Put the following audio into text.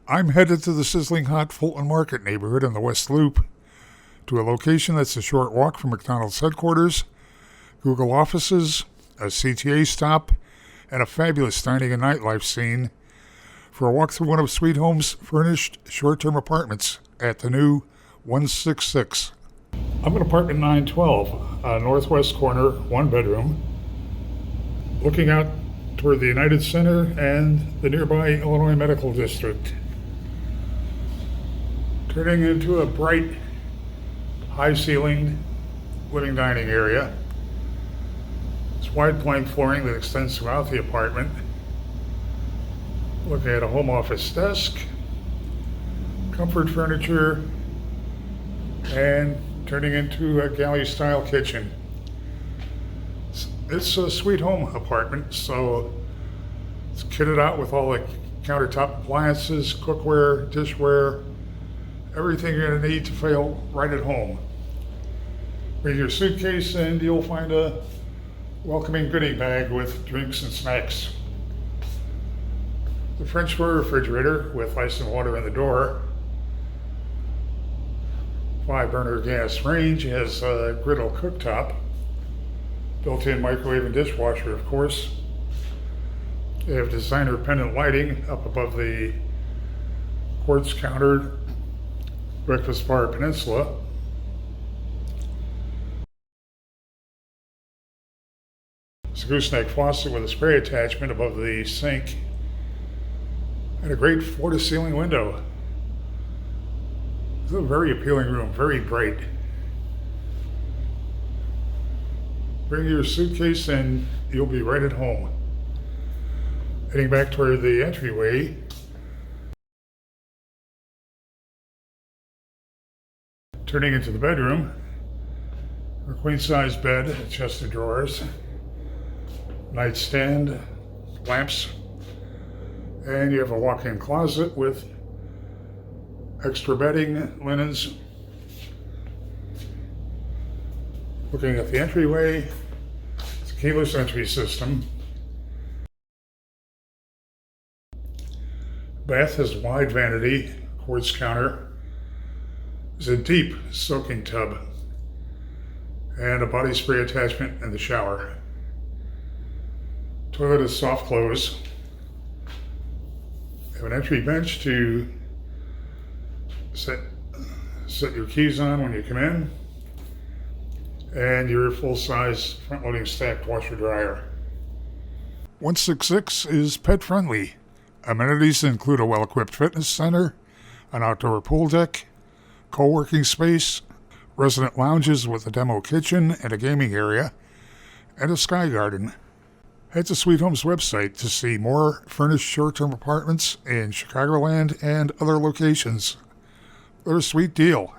I'm headed to the sizzling hot Fulton Market neighborhood in the West Loop, to a location that's a short walk from McDonald's headquarters, Google offices, a CTA stop, and a fabulous dining and nightlife scene for a walk through one of Sweet Home's furnished short-term apartments at the new 166. I'm in apartment 912, northwest corner, one bedroom, looking out toward the United Center and the nearby Illinois Medical District. Turning into a bright, high-ceilinged living dining area. It's wide plank flooring that extends throughout the apartment. Looking at a home office desk, comfort furniture, and turning into a galley-style kitchen. It's a Sweet Home apartment, so it's kitted out with all the countertop appliances, cookware, dishware, everything you're going to need to feel right at home. Bring your suitcase and you'll find a welcoming goodie bag with drinks and snacks. The French door refrigerator with ice and water in the door. 5-burner gas range, has a griddle cooktop. Built-in microwave and dishwasher, of course. They have designer pendant lighting up above the quartz countered breakfast bar peninsula. It's a gooseneck faucet with a spray attachment above the sink. And a great floor-to-ceiling window. It's a very appealing room, very bright. Bring your suitcase and you'll be right at home. Heading back toward the entryway, turning into the bedroom, a queen-size bed, a chest of drawers, nightstand, lamps, and you have a walk-in closet with extra bedding, linens. Looking at the entryway, it's a keyless entry system. Bath has wide vanity, quartz counter. There's a deep soaking tub and a body spray attachment in the shower. Toilet is soft close. You have an entry bench to set your keys on when you come in, and your full-size front-loading stacked washer-dryer. 166 is pet-friendly. Amenities include a well-equipped fitness center, an outdoor pool deck, co-working space, resident lounges with a demo kitchen and a gaming area, and a sky garden. Head to Sweet Home's website to see more furnished short-term apartments in Chicagoland and other locations. They're a sweet deal.